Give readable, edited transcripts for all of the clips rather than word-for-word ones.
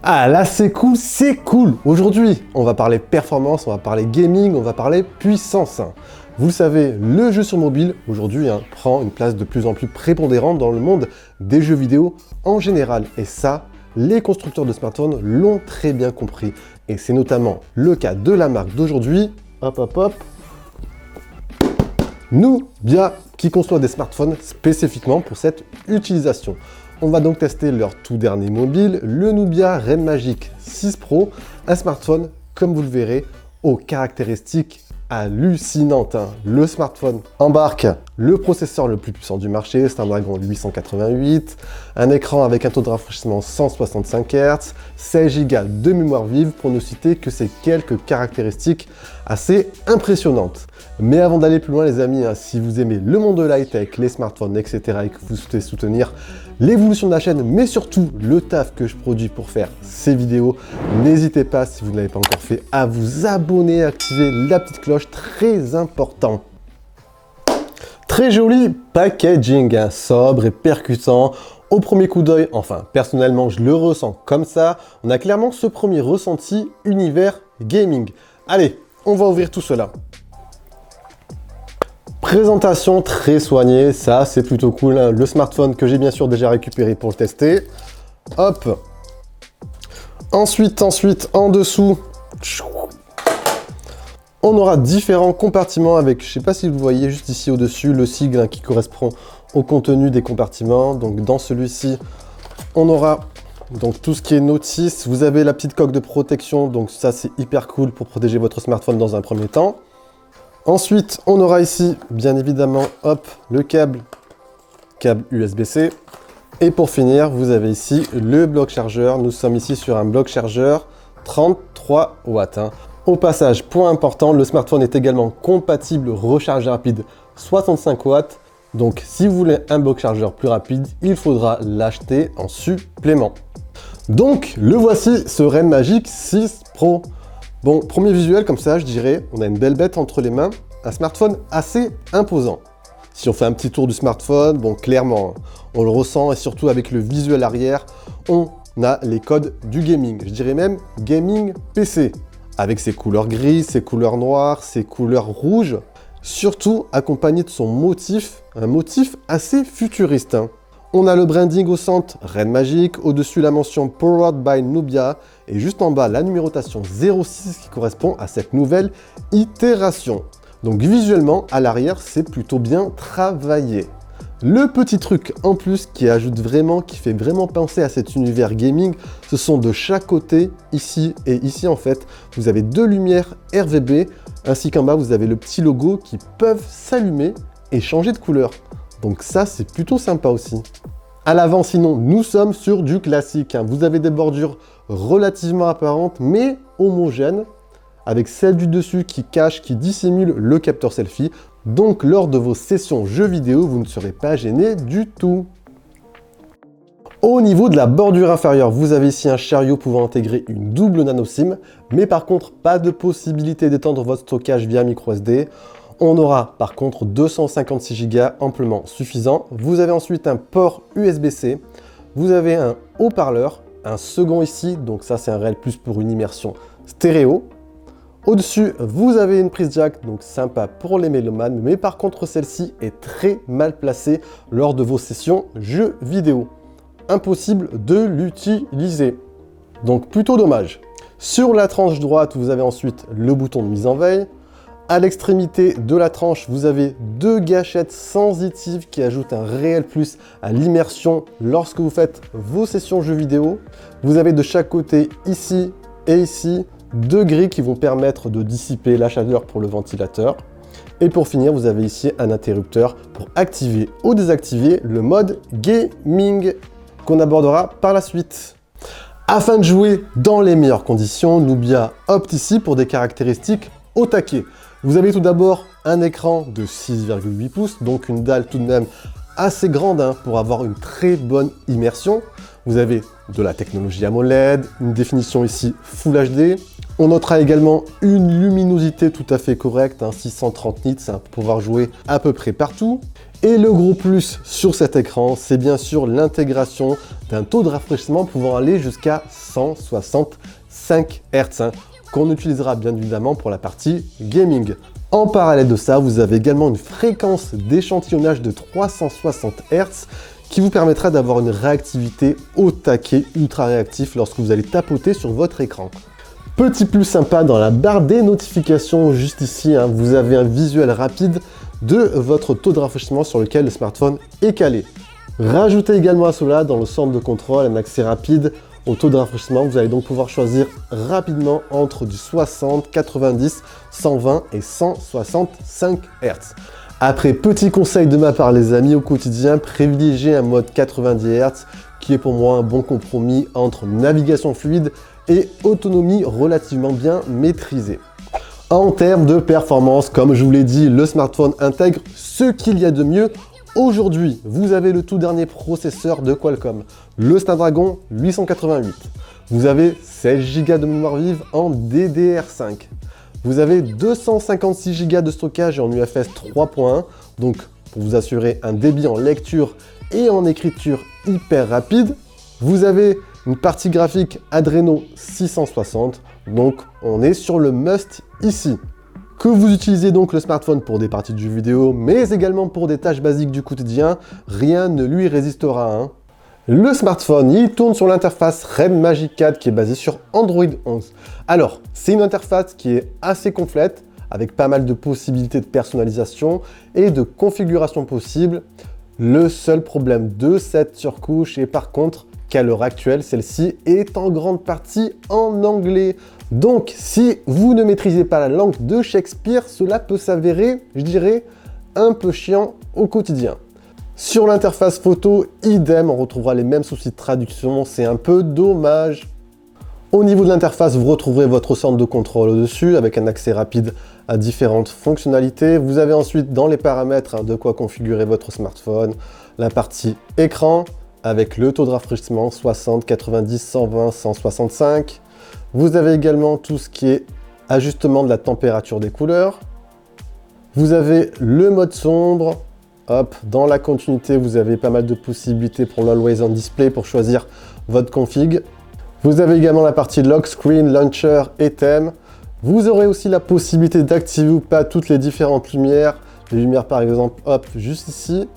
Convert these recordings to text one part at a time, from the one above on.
Ah là c'est cool. Aujourd'hui, on va parler performance, on va parler gaming, on va parler puissance. Vous le savez, le jeu sur mobile, aujourd'hui, prend une place de plus en plus prépondérante dans le monde des jeux vidéo en général. Et ça, les constructeurs de smartphones l'ont très bien compris. Et c'est notamment le cas de la marque d'aujourd'hui, Nubia, qui conçoit des smartphones spécifiquement pour cette utilisation. On va donc tester leur tout dernier mobile, le Nubia Red Magic 6 Pro, un smartphone, comme vous le verrez, aux caractéristiques hallucinantes. Le smartphone embarque le processeur le plus puissant du marché, Snapdragon 888, un écran avec un taux de rafraîchissement 165 Hz, 16 Go de mémoire vive, pour ne citer que ces quelques caractéristiques assez impressionnantes. Mais avant d'aller plus loin les amis, si vous aimez le monde de l'high-tech, les smartphones, etc. et que vous souhaitez soutenir l'évolution de la chaîne, mais surtout le taf que je produis pour faire ces vidéos, n'hésitez pas, si vous ne l'avez pas encore fait, à vous abonner, à activer la petite cloche, très important. Très joli packaging, sobre et percutant. Au premier coup d'œil, enfin personnellement je le ressens comme ça, on a clairement ce premier ressenti univers gaming. Allez, on va ouvrir tout cela. Présentation très soignée, ça c'est plutôt cool. Le smartphone que j'ai bien sûr déjà récupéré pour le tester. Hop. Ensuite, en dessous, on aura différents compartiments avec, je ne sais pas si vous voyez juste ici au-dessus, le sigle qui correspond au contenu des compartiments. Donc dans celui-ci, on aura donc tout ce qui est notice. Vous avez la petite coque de protection, donc ça c'est hyper cool pour protéger votre smartphone dans un premier temps. Ensuite, on aura ici, bien évidemment, hop, le câble USB-C. Et pour finir, vous avez ici le bloc chargeur. Nous sommes ici sur un bloc chargeur 33 watts. Au passage, point important, le smartphone est également compatible recharge rapide 65 watts. Donc, si vous voulez un bloc chargeur plus rapide, il faudra l'acheter en supplément. Donc, le voici, ce Red Magic 6 Pro. Bon, premier visuel comme ça, je dirais, on a une belle bête entre les mains, un smartphone assez imposant. Si on fait un petit tour du smartphone, bon, clairement, on le ressent, et surtout avec le visuel arrière, on a les codes du gaming. Je dirais même gaming PC, avec ses couleurs grises, ses couleurs noires, ses couleurs rouges, surtout accompagné de son motif, un motif assez futuriste. On a le branding au centre Red Magic, au-dessus la mention Powered by Nubia et juste en bas la numérotation 06 qui correspond à cette nouvelle itération. Donc visuellement, à l'arrière, c'est plutôt bien travaillé. Le petit truc en plus qui fait vraiment penser à cet univers gaming, ce sont de chaque côté, ici et ici en fait, vous avez deux lumières RGB, ainsi qu'en bas vous avez le petit logo qui peuvent s'allumer et changer de couleur. Donc ça, c'est plutôt sympa aussi. À l'avant, sinon, nous sommes sur du classique. Vous avez des bordures relativement apparentes, mais homogènes, avec celle du dessus qui cache, qui dissimule le capteur selfie. Donc, lors de vos sessions jeux vidéo, vous ne serez pas gêné du tout. Au niveau de la bordure inférieure, vous avez ici un chariot pouvant intégrer une double nano SIM, mais par contre, pas de possibilité d'étendre votre stockage via micro SD. On aura par contre 256 Go amplement suffisant. Vous avez ensuite un port USB-C. Vous avez un haut-parleur, un second ici, donc ça c'est un réel plus pour une immersion stéréo. Au-dessus, vous avez une prise jack, donc sympa pour les mélomanes, mais par contre celle-ci est très mal placée lors de vos sessions jeux vidéo. Impossible de l'utiliser, donc plutôt dommage. Sur la tranche droite, vous avez ensuite le bouton de mise en veille. À l'extrémité de la tranche, vous avez deux gâchettes sensitives qui ajoutent un réel plus à l'immersion lorsque vous faites vos sessions jeux vidéo. Vous avez de chaque côté, ici et ici, deux grilles qui vont permettre de dissiper la chaleur pour le ventilateur. Et pour finir, vous avez ici un interrupteur pour activer ou désactiver le mode gaming qu'on abordera par la suite. Afin de jouer dans les meilleures conditions, Nubia opte ici pour des caractéristiques au taquet. Vous avez tout d'abord un écran de 6,8 pouces, donc une dalle tout de même assez grande pour avoir une très bonne immersion. Vous avez de la technologie AMOLED, une définition ici Full HD. On notera également une luminosité tout à fait correcte, 630 nits pour pouvoir jouer à peu près partout. Et le gros plus sur cet écran, c'est bien sûr l'intégration d'un taux de rafraîchissement pouvant aller jusqu'à 165 Hz, qu'on utilisera bien évidemment pour la partie gaming. En parallèle de ça, vous avez également une fréquence d'échantillonnage de 360 Hz qui vous permettra d'avoir une réactivité au taquet ultra réactif lorsque vous allez tapoter sur votre écran. Petit plus sympa, dans la barre des notifications juste ici, vous avez un visuel rapide de votre taux de rafraîchissement sur lequel le smartphone est calé. Rajoutez également à cela dans le centre de contrôle un accès rapide au taux de rafraîchissement. Vous allez donc pouvoir choisir rapidement entre du 60, 90, 120 et 165 Hz. Après, petit conseil de ma part les amis, au quotidien, privilégiez un mode 90 Hz qui est pour moi un bon compromis entre navigation fluide et autonomie relativement bien maîtrisée. En termes de performance, comme je vous l'ai dit, le smartphone intègre ce qu'il y a de mieux. Aujourd'hui, vous avez le tout dernier processeur de Qualcomm, le Snapdragon 888. Vous avez 16 Go de mémoire vive en DDR5. Vous avez 256 Go de stockage en UFS 3.1, donc pour vous assurer un débit en lecture et en écriture hyper rapide. Vous avez une partie graphique Adreno 660, donc on est sur le must ici. Que vous utilisez donc le smartphone pour des parties de jeux vidéo, mais également pour des tâches basiques du quotidien, rien ne lui résistera. Le smartphone, il tourne sur l'interface REM Magic 4 qui est basée sur Android 11. Alors, c'est une interface qui est assez complète, avec pas mal de possibilités de personnalisation et de configuration possibles. Le seul problème de cette surcouche est par contre qu'à l'heure actuelle, celle-ci est en grande partie en anglais. Donc, si vous ne maîtrisez pas la langue de Shakespeare, cela peut s'avérer, je dirais, un peu chiant au quotidien. Sur l'interface photo, idem, on retrouvera les mêmes soucis de traduction, c'est un peu dommage. Au niveau de l'interface, vous retrouverez votre centre de contrôle au-dessus avec un accès rapide à différentes fonctionnalités. Vous avez ensuite dans les paramètres de quoi configurer votre smartphone, la partie écran avec le taux de rafraîchissement 60, 90, 120, 165. Vous avez également tout ce qui est ajustement de la température des couleurs. Vous avez le mode sombre. Hop, dans la continuité, vous avez pas mal de possibilités pour l'Always On Display pour choisir votre config. Vous avez également la partie Lock Screen, Launcher et thème. Vous aurez aussi la possibilité d'activer ou pas toutes les différentes lumières. Les lumières par exemple, hop, juste ici.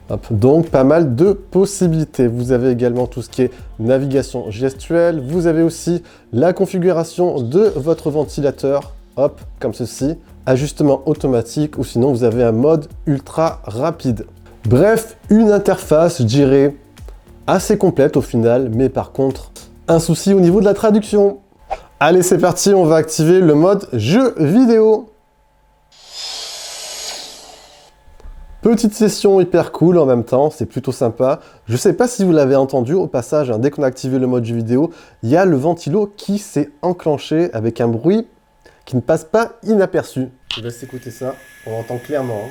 Hop, donc pas mal de possibilités. Vous avez également tout ce qui est navigation gestuelle. Vous avez aussi la configuration de votre ventilateur, hop, comme ceci. Ajustement automatique ou sinon vous avez un mode ultra rapide. Bref, une interface, je dirais, assez complète au final, mais par contre, un souci au niveau de la traduction. Allez, c'est parti, on va activer le mode jeu vidéo. Petite session hyper cool en même temps, c'est plutôt sympa. Je sais pas si vous l'avez entendu au passage, dès qu'on a activé le mode jeu vidéo, il y a le ventilo qui s'est enclenché avec un bruit qui ne passe pas inaperçu. Je laisse écouter ça, on entend clairement.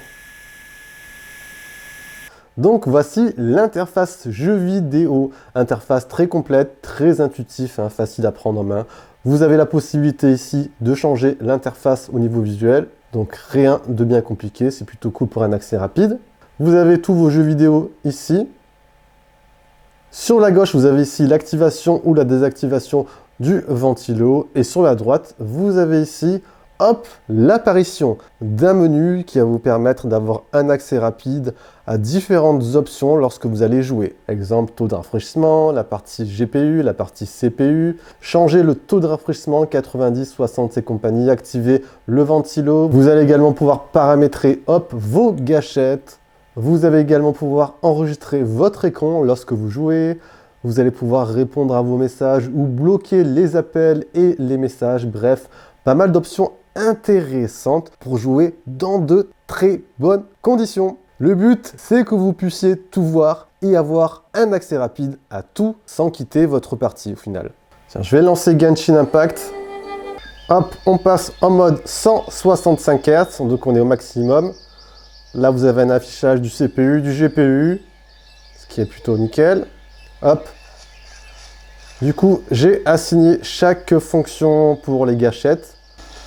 Donc voici l'interface jeu vidéo, interface très complète, très intuitif, facile à prendre en main. Vous avez la possibilité ici de changer l'interface au niveau visuel. Donc rien de bien compliqué, c'est plutôt cool pour un accès rapide. Vous avez tous vos jeux vidéo ici. Sur la gauche, vous avez ici l'activation ou la désactivation du ventilo. Et sur la droite, vous avez ici, hop, l'apparition d'un menu qui va vous permettre d'avoir un accès rapide à différentes options lorsque vous allez jouer. Exemple, taux de rafraîchissement, la partie GPU, la partie CPU, changer le taux de rafraîchissement 90, 60 et compagnie, activer le ventilo. Vous allez également pouvoir paramétrer, hop, vos gâchettes. Vous allez également pouvoir enregistrer votre écran lorsque vous jouez. Vous allez pouvoir répondre à vos messages ou bloquer les appels et les messages. Bref, pas mal d'options intéressantes pour jouer dans de très bonnes conditions. Le but, c'est que vous puissiez tout voir et avoir un accès rapide à tout sans quitter votre partie au final. Tiens, je vais lancer Genshin Impact. Hop, on passe en mode 165 Hz, donc on est au maximum. Là, vous avez un affichage du CPU, du GPU, ce qui est plutôt nickel. Hop. Du coup, j'ai assigné chaque fonction pour les gâchettes.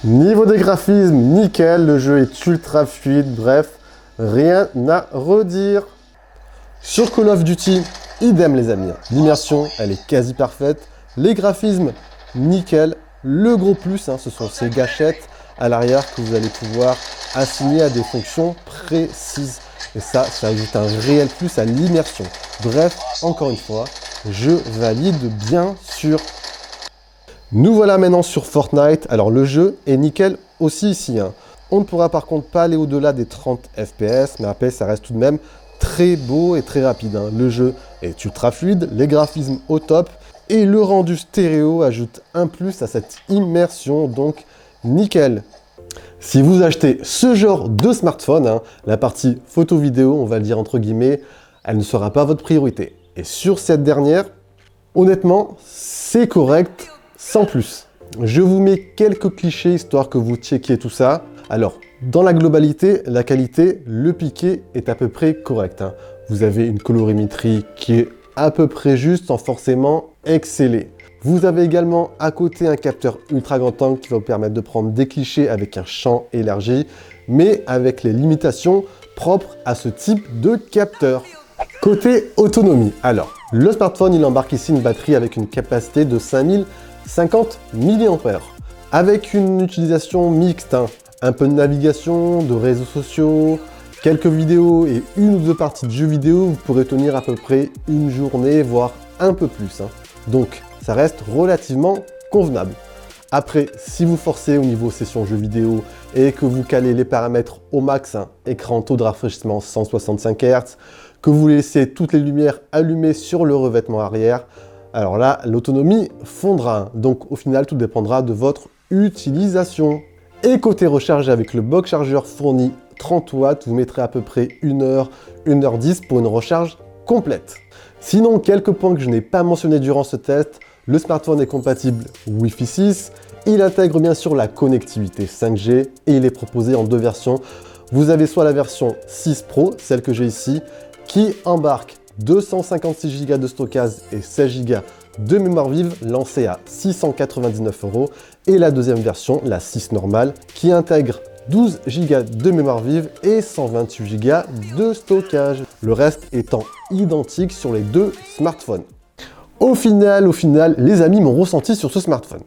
Niveau des graphismes, nickel, le jeu est ultra fluide, bref, rien à redire. Sur Call of Duty, idem les amis. L'immersion, elle est quasi parfaite. Les graphismes, nickel. Le gros plus, ce sont ces gâchettes à l'arrière que vous allez pouvoir assigner à des fonctions précises. Et ça ajoute un réel plus à l'immersion. Bref, encore une fois, je valide bien sûr. Nous voilà maintenant sur Fortnite. Alors le jeu est nickel aussi ici. On ne pourra par contre pas aller au-delà des 30 FPS, mais après ça reste tout de même très beau et très rapide. Le jeu est ultra fluide, les graphismes au top et le rendu stéréo ajoute un plus à cette immersion, donc nickel. Si vous achetez ce genre de smartphone, la partie photo-vidéo, on va le dire entre guillemets, elle ne sera pas votre priorité. Et sur cette dernière, honnêtement, c'est correct, sans plus. Je vous mets quelques clichés histoire que vous checkiez tout ça. Alors, dans la globalité, la qualité, le piqué est à peu près correct. Vous avez une colorimétrie qui est à peu près juste sans forcément exceller. Vous avez également à côté un capteur ultra grand angle qui va vous permettre de prendre des clichés avec un champ élargi, mais avec les limitations propres à ce type de capteur. Côté autonomie, alors, le smartphone, il embarque ici une batterie avec une capacité de 5050 mAh. Avec une utilisation mixte, un peu de navigation, de réseaux sociaux, quelques vidéos et une ou deux parties de jeux vidéo, vous pourrez tenir à peu près une journée, voire un peu plus. Donc, ça reste relativement convenable. Après, si vous forcez au niveau session jeux vidéo et que vous calez les paramètres au max, écran, taux de rafraîchissement 165 Hz, que vous laissez toutes les lumières allumées sur le revêtement arrière, alors là, l'autonomie fondra. Donc au final, tout dépendra de votre utilisation. Et côté recharge, avec le box chargeur fourni 30 watts, vous mettrez à peu près 1 heure, 1h10 pour une recharge complète. Sinon, quelques points que je n'ai pas mentionnés durant ce test. Le smartphone est compatible Wi-Fi 6, il intègre bien sûr la connectivité 5G et il est proposé en deux versions. Vous avez soit la version 6 Pro, celle que j'ai ici, qui embarque 256 Go de stockage et 16 Go de mémoire vive, lancée à 699 €, et la deuxième version, la 6 normale, qui intègre 12 Go de mémoire vive et 128 Go de stockage. Le reste étant identique sur les deux smartphones. Au final, les amis, mon ressenti sur ce smartphone.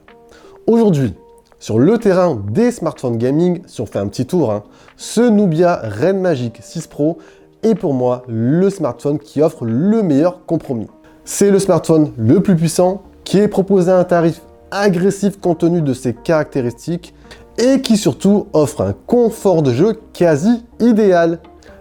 Aujourd'hui, sur le terrain des smartphones gaming, si on fait un petit tour, ce Nubia Ren Magic 6 Pro est pour moi le smartphone qui offre le meilleur compromis. C'est le smartphone le plus puissant, qui est proposé à un tarif agressif compte tenu de ses caractéristiques et qui surtout offre un confort de jeu quasi idéal.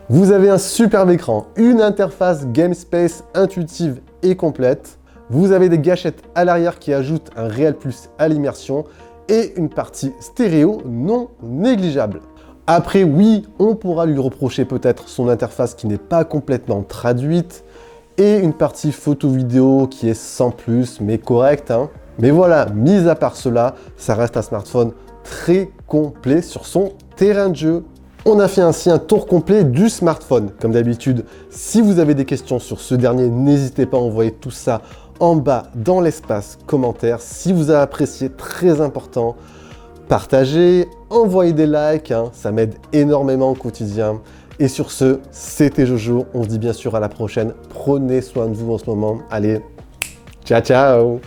Vous avez un superbe écran, une interface GameSpace intuitive et complète. Vous avez des gâchettes à l'arrière qui ajoutent un réel plus à l'immersion et une partie stéréo non négligeable. Après, oui, on pourra lui reprocher peut-être son interface qui n'est pas complètement traduite et une partie photo-vidéo qui est sans plus mais correcte. Mais voilà, mis à part cela, ça reste un smartphone très complet sur son terrain de jeu. On a fait ainsi un tour complet du smartphone. Comme d'habitude, si vous avez des questions sur ce dernier, n'hésitez pas à envoyer tout ça en bas dans l'espace commentaire. Si vous avez apprécié, très important, partagez, envoyez des likes, ça m'aide énormément au quotidien. Et sur ce, c'était Jojo, on se dit bien sûr à la prochaine. Prenez soin de vous en ce moment. Allez, ciao ciao!